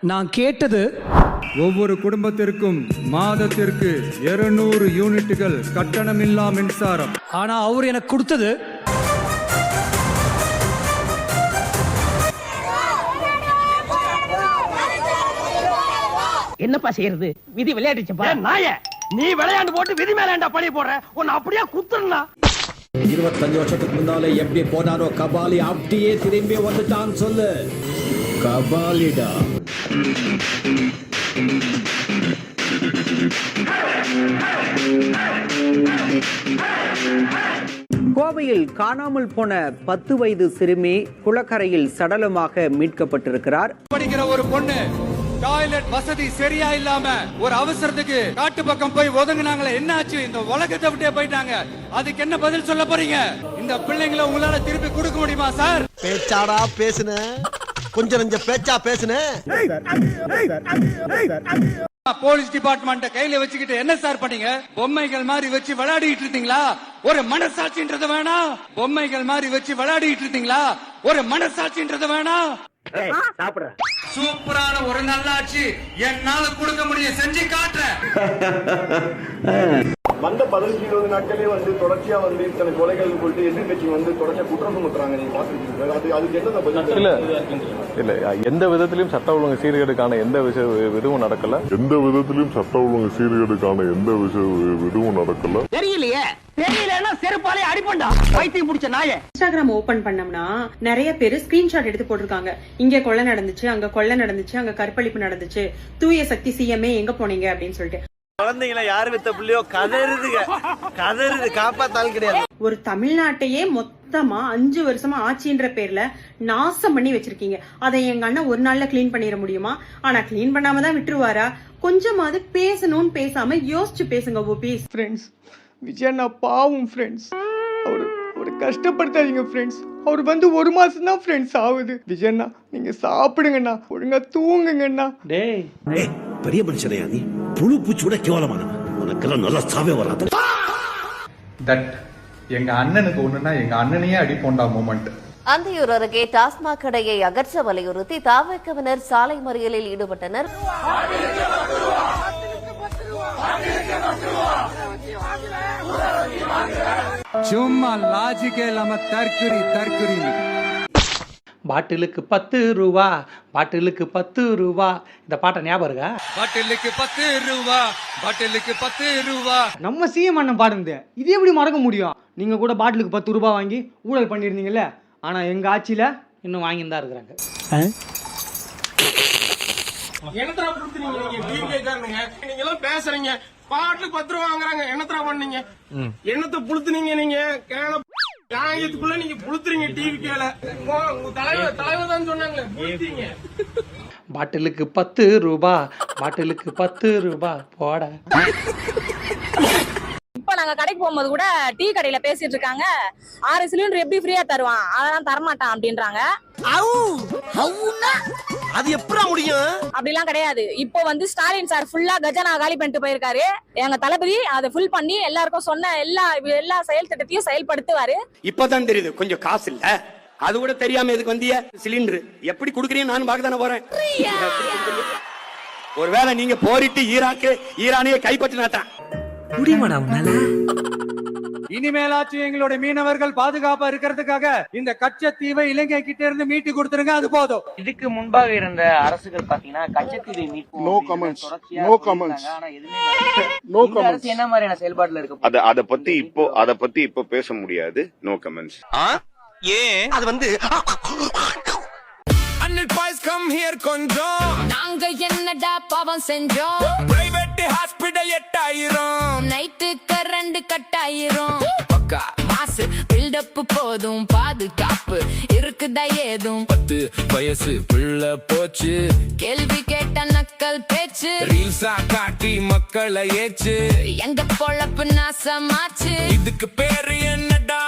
நான் கேட்டது ஒவ்வொரு குடும்பத்திற்கும் மாதத்திற்கு 200 யூனிட்டுகள் கட்டணமில்லா மின்சாரம். ஆனா அவர் எனக்கு கொடுத்தது என்னப்பா செய்யறது? விதி விளையாடுச்சப்பா. நாயே, நீ விளையாண்டு போட்டு விதி மேலேண்டா பழி போடுற. உன்னை அப்படியே குத்துறா. 25 வருஷத்துக்கு முன்னாலே எப்படி போனாரோ கபாலி அப்படியே திரும்பி வந்துட்டான் சொல்லு. கபாலிடா. கோவையில் காணாமல் போன 10 வயது சிறுமி குளக்கரையில் சடலமாக மீட்கப்பட்டிருக்கிறார். படிக்கிற ஒரு பொண்ணு டாய்லெட் வசதி சரியா இல்லாம ஒரு அவசரத்துக்கு காட்டு பக்கம் போய் ஒதுங்கினாங்களே, என்ன ஆச்சு? இந்த உலகத்தை விட்டே போயிட்டாங்க. அதுக்கு என்ன பதில் சொல்ல போறீங்க? இந்த பிள்ளைங்களை உங்களால திருப்பி கொடுக்க முடியுமா சார்? பேச்சாடா பேசுன, கொஞ்சம் நெஞ்ச பேச்சா பேசுன. போலீஸ் டிபார்ட்மெண்ட் கையில வச்சுக்கிட்டு என்ன சார் பண்ணீங்க? பொம்மைகள் மாதிரி வச்சு விளையாடிட்டு இருந்தீங்களா? ஒரு மனசாட்சின்றது வேணாம். பொம்மைகள் மாதிரி வச்சு விளையாடிட்டு இருந்தீங்களா? ஒரு மனசாட்சின்றது வேணாம். சூப்பரான ஒரு நல்லாட்சி என்னால கொடுக்க முடியும், செஞ்சு காட்டுறேன். வந்த 15-20 நாட்களே தொடர்ச்சியா இத்தனை கொலைகள் போட்டு எதிர்கட்சி தொடர்ச்சியா குற்றம் சுமத்துறாங்க. நீங்க பாத்துருக்கீங்க, அதுக்கு என்ன? இல்ல எந்த விதத்திலும் சட்ட ஒழுங்கு சீர்கேடுக்கான எந்த இதுவும் நடக்கல. எந்த விதத்திலும் சட்ட ஒழுங்கு சீர்கேடுக்கான எந்த இதுவும் நடக்கல. தெரியலையே, தெரியலன்னா செருப்பாலே அடிப்பண்டா. பைத்தியம் பிடிச்ச நாயே. இன்ஸ்டாகிராம் ஓபன் பண்ணோம்னா நிறைய பேர் ஸ்கிரீன்ஷாட் எடுத்து போட்டிருக்காங்க. இங்க கொலை நடந்துச்சு, அங்க கொலை நடந்துச்சு, அங்க கற்பழிப்பு நடந்துச்சு, தூய சக்தி சிஎம்ஏ எங்க போனீங்க அப்படின்னு சொல்லிட்டு. குழந்தைங்கள யாரு வித்த புள்ளியோ கதறுதுங்க, கதறுது, காப்பாத்தாலும் கிடையாது. ஒரு தமிழ்நாட்டையே மொத்தமா 5 வருஷமா ஆட்சின்ற பேர்ல நாசம் பண்ணி வச்சிருக்கீங்க. அதை எங்க அண்ணன் ஒரு நாள்ல கிளீன் பண்ணிட முடியுமா? ஆனா கிளீன் பண்ணாம தான் விட்டுருவாரா? கொஞ்சமாவது பேசணும்னு பேசாம யோசிச்சு பேசுங்க ஓபிஸ். ஃப்ரெண்ட்ஸ், விஜயண்ணா பாவம் ஃப்ரெண்ட்ஸ். அவரு கஷ்டப்படுத்தாதீங்க ஃப்ரெண்ட்ஸ். அவர் 1 மாசம் தான் ஃப்ரெண்ட்ஸ் ஆகுது. விஜயண்ணா நீங்க சாப்பிடுங்கண்ணா, ஒழுங்கா தூங்குங்கண்ணா. டேய் பெரிய மனுஷனையா நீ? புழு பூச்சி கூட கேவலமானவன். உனக்கெல்லாம் நல்லா சாவே வராது. தட் எங்க அண்ணனுக்கு ஒண்ணுன்னா எங்க அண்ணனையே அடிப்போண்டா மூமெண்ட். அந்தியூர் அருகே டாஸ்மாக் கடையை அகற்ற வலியுறுத்தி தாவேக்கவினர் சாலை மறியலில் ஈடுபட்டனர். சும்மா லாஜிக்கே இல்லாம தற்குறி. பாட்டிலுக்கு 10 ரூபா, பாட்டிலுக்கு 10 ரூபா. இந்த பாட்டை ஞாபகம் இருக்கா? பாட்டிலுக்கு 10 ரூபா, பாட்டிலுக்கு 10 ரூபா. நம்ம சிஎம் அண்ணன் பாடுங்க, இது எப்படி மறக்க முடியும்? நீங்க கூட பாட்டிலுக்கு 10 ரூபாய் வாங்கி ஊழல் பண்ணிருந்தீங்கல்ல. ஆனா எங்க ஆட்சியில இன்னும் வாங்கிட்டு தான் இருக்கிறாங்க. நீங்க எல்லாம் பேசுறீங்க, பாட்டுக்கு 10 ரூபாய் வாங்குறாங்க. என்னத்தரா பண்ணீங்க? என்னத்தை புளுத்துனீங்க? நீங்க நியாயத்துக்குள்ள நீங்க புளுத்துறீங்க. டிவி கேல தலைவர் தான் சொன்னாங்க. பாட்டிலுக்கு 10 ரூபா, பாட்டிலுக்கு 10 ரூபா போட. இப்ப நாங்க கடைக்கு போகும்போது கூட டீ கடையில பேசிட்டு இருக்காங்க, 6 சிலிண்டர் எப்படி ஃப்ரீயா தருவான், அதெல்லாம் தரமாட்டான் அப்படின்றாங்க. அது எப்படா முடியும்? அப்படிலாம் கிடையாது. இப்போ ஸ்டாலின் சார் ஃபுல்லா கஜானா காலி பண்ணிட்டு போயிருக்காரு. எங்க தளபதி அதை ஃபுல் பண்ணி எல்லாருக்கும் சொன்ன எல்லா செயல் திட்டத்தையும் செயல்படுத்துவாரு. இப்பதான் தெரியுது கொஞ்சம் காசு இல்ல, அது கூட தெரியாம எதுக்கு வந்திய? சிலிண்டர் எப்படி குடுக்குறீங்க நான் பார்க்க தானே போறேன். ஒருவேளை நீங்க போரிட்டு ஈரானையே கைப்பற்றினாத்தான் முடியுமாடா உன்னால? இனிமேலாச்சு எங்களுடைய மீனவர்கள் பாதுகாப்பா இருக்கிறதுக்காக இந்த கச்சத்தீவை இலங்கை கிட்ட இருந்து மீட்டு கொடுத்துருங்க, அது போதும். இதுக்கு முன்பாக இருந்த அரசுகள் பாத்தீங்கன்னா கச்சத்தீவை மீட்போம், no comments, no comments, no comments. என்ன மாதிரியான செயல்பாடுல இருக்கு? அத பத்தி இப்போ பேச முடியாது. No comments. ஏன் அது அண்ணல் பாய்ஸ் கம் ஹியர் கொஞ்சம் நாங்க என்னடா பாவம் செஞ்சோம்? Private hospital 8000 night current cut ஆயிரும். பக்கா மாசு பில்டப் போதும், பாதுகாப்பு இருக்குதா ஏதும்? 10 வயசு பிள்ளை போச்சு, கேள்வி கேட்ட நக்கல் பேச்சு, ரீல்ஸா காட்டி மக்களை ஏச்சு, எங்க பொழப்பு நாசமாச்சு. இதுக்கு பேரு என்னடா?